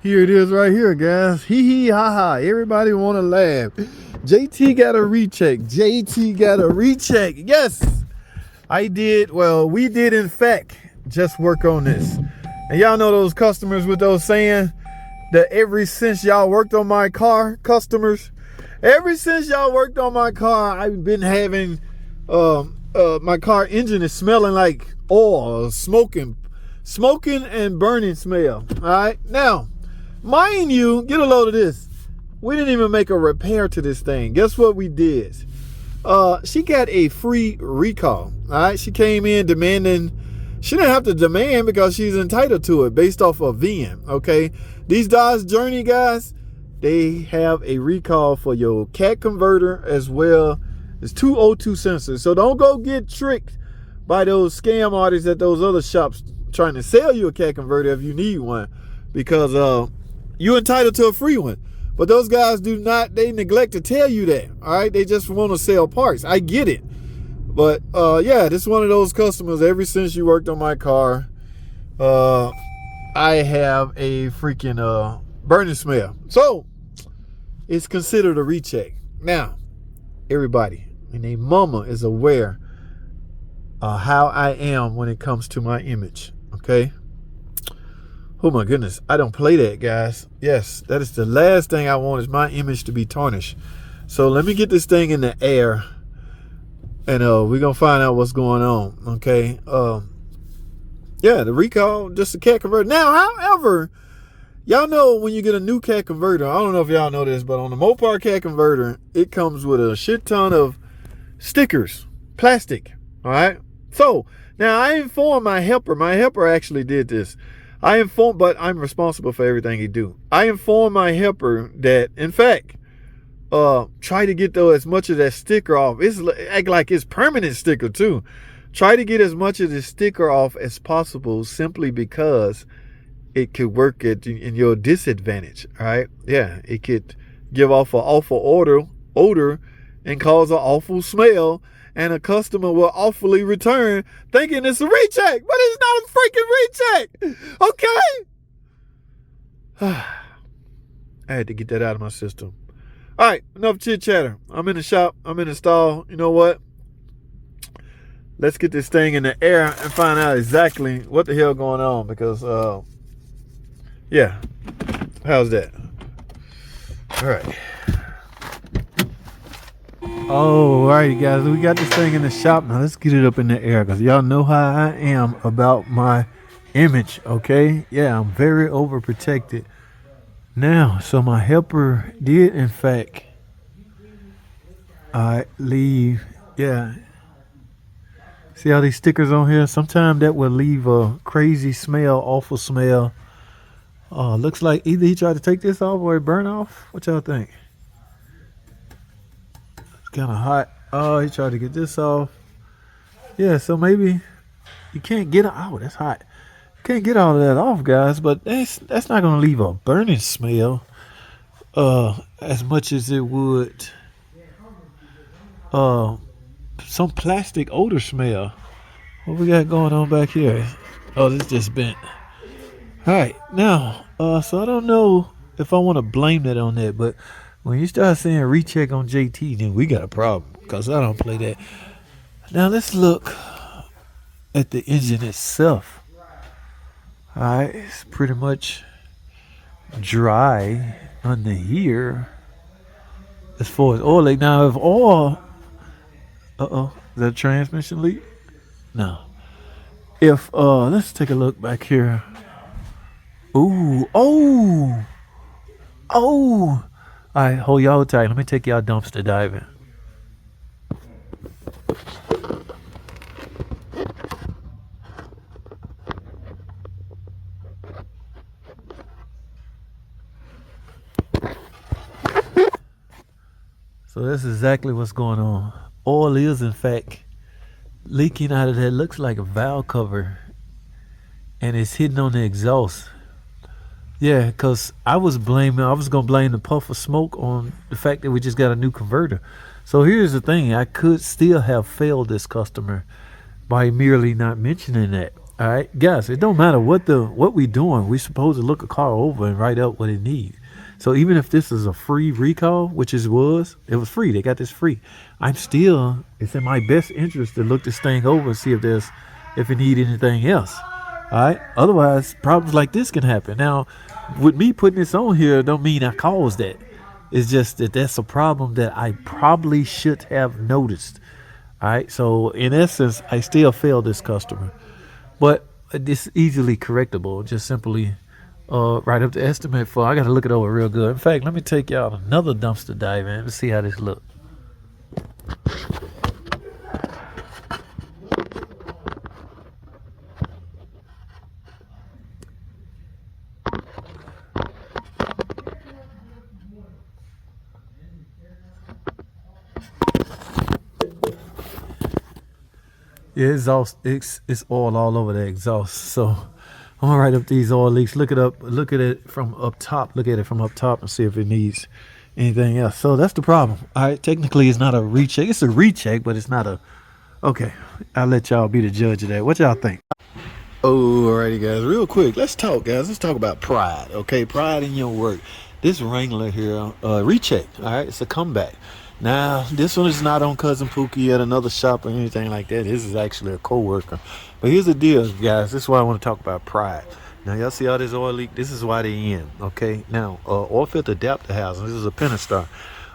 Here it is right here, guys. Hee hee ha ha. Everybody want to laugh. JT got a recheck. JT got a recheck. Yes, I did. Well, we did, in fact, just work on this. And y'all know those customers with those saying that ever since y'all worked on my car, customers, ever since y'all worked on my car, I've been having my car engine is smelling like oil, smoking and burning smell. All right, now, mind you, get a load of this. We didn't even make a repair to this thing. Guess what we did? She got a free recall. All right, she came in demanding. She didn't have to demand because she's entitled to it based off of VIN. Okay, these Dodge Journey guys, they have a recall for your cat converter as well as 2 O2 sensors. So don't go get tricked by those scam artists at those other shops trying to sell you a cat converter if you need one, because you're entitled to a free one. But those guys do not, they neglect to tell you that. All right, they just want to sell parts. I get it. But yeah, this is one of those customers. Ever since you worked on my car, I have a freaking burning smell. So it's considered a recheck. Now, everybody and their mama is aware how I am when it comes to my image. Okay. Oh my goodness, I don't play that, guys. Yes, that is the last thing I want, is my image to be tarnished. So let me get this thing in the air, and we're gonna find out what's going on. Okay. Yeah, the recall, just a cat converter. Now, however, y'all know when you get a new cat converter, I don't know if y'all know this, but on the Mopar cat converter, it comes with a shit ton of stickers, plastic. All right. So now I informed my helper. My helper actually did this. But I'm responsible for everything he do. I informed my helper that, in fact, try to get as much of that sticker off. It's act like it's permanent sticker too. Try to get as much of the sticker off as possible, simply because it could work in your disadvantage. All right, yeah, it could give off an awful odor and cause an awful smell, and a customer will awfully return thinking it's a recheck, but it's not a freaking recheck. Okay. I had to get that out of my system. All right, enough chit chatter. I'm in the shop. I'm in the stall. You know what? Let's get this thing in the air and find out exactly what the hell going on, because yeah, how's that? All right. All right, guys, we got this thing in the shop. Now let's get it up in the air, because y'all know how I am about my image. Okay, yeah, I'm very overprotected. Now, so my helper did, in fact, leave. Yeah, see all these stickers on here? Sometimes that will leave a crazy smell, awful smell. Looks like either he tried to take this off or it burned off. What y'all think? It's kind of hot. Oh, he tried to get this off. Yeah, so maybe you can't get it. Oh, that's hot. You can't get all of that off, guys, but that's not going to leave a burning smell as much as it would some plastic odor smell. What we got going on back here? Oh, this just bent. All right, now, so I don't know if I want to blame that on that, but when you start saying recheck on JT, then we got a problem, because I don't play that. Now, let's look at the engine itself. All right, it's pretty much dry under here as far as oil leak. Now, if oil, is that a transmission leak? No. If, let's take a look back here. Ooh, oh. All right, hold y'all tight. Let me take y'all dumpster diving. So that's exactly what's going on. Oil is, in fact, leaking out of that. Looks like a valve cover, and it's hitting on the exhaust. Yeah, because I was going to blame the puff of smoke on the fact that we just got a new converter. So here's the thing. I could still have failed this customer by merely not mentioning that. All right, guys, it don't matter what we doing. We supposed to look a car over and write up what it needs. So even if this is a free recall, which it was free. They got this free. It's in my best interest to look this thing over and see if it need anything else. All right. Otherwise, problems like this can happen. Now, with me putting this on here, don't mean I caused that. It's just that that's a problem that I probably should have noticed. All right. So in essence, I still failed this customer, but it's easily correctable. Just simply write up the estimate for. I got to look it over real good. In fact, let me take y'all another dumpster dive in to see how this looks. Yeah, it's oil all over the exhaust. So I'm gonna write up these oil leaks. Look at it from up top and see if it needs anything else. So that's the problem. All right, technically it's not a recheck. It's a recheck, but it's not a. Okay, I'll let y'all be the judge of that. What y'all think? Alrighty, guys, real quick, let's talk, guys. Let's talk about pride. Okay, pride in your work. This Wrangler here, Recheck. All right, it's a comeback. Now, this one is not on Cousin Pookie at another shop or anything like that. This is actually a co-worker. But here's the deal, guys. This is why I want to talk about pride. Now, y'all see all this oil leak? This is why they in, okay? Now, oil filter adapter housing, this is a Pentastar,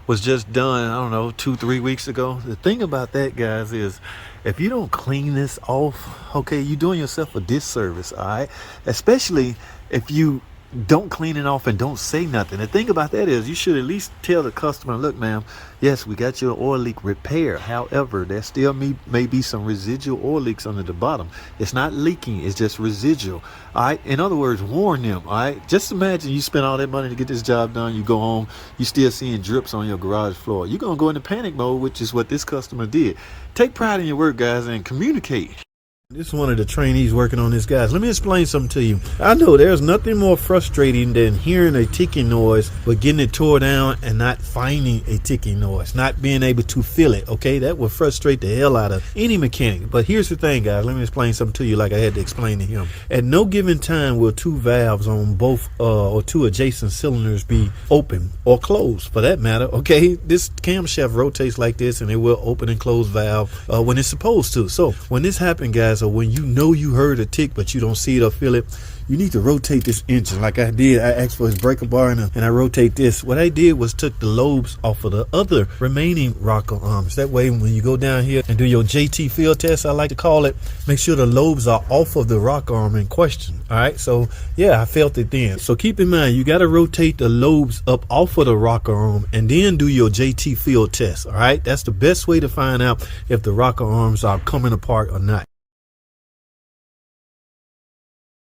was just done, I don't know, 2-3 weeks ago. The thing about that, guys, is if you don't clean this off, okay, you're doing yourself a disservice, all right? Especially if you don't clean it off and don't say nothing. The thing about that is you should at least tell the customer, look, ma'am, yes, we got your oil leak repaired. However, there still may be some residual oil leaks under the bottom. It's not leaking, it's just residual. All right. In other words, warn them. All right. Just imagine you spend all that money to get this job done. You go home, you still seeing drips on your garage floor. You're gonna go into panic mode, which is what this customer did. Take pride in your work, guys, and communicate. This is one of the trainees working on this, guys. Let me explain something to you. I know there's nothing more frustrating than hearing a ticking noise, but getting it tore down and not finding a ticking noise, not being able to feel it, okay? That would frustrate the hell out of any mechanic. But here's the thing, guys. Let me explain something to you like I had to explain to him. At no given time will two valves on both or two adjacent cylinders be open or closed, for that matter, okay? This camshaft rotates like this, and it will open and close valve when it's supposed to. So when this happened, guys, or when you know you heard a tick but you don't see it or feel it, you need to rotate this engine like I did. I asked for his breaker bar and I rotate this. What I did was took the lobes off of the other remaining rocker arms. That way when you go down here and do your JT field test, I like to call it, make sure the lobes are off of the rocker arm in question. All right, so yeah, I felt it then. So keep in mind, you got to rotate the lobes up off of the rocker arm and then do your JT field test. All right, that's the best way to find out if the rocker arms are coming apart or not.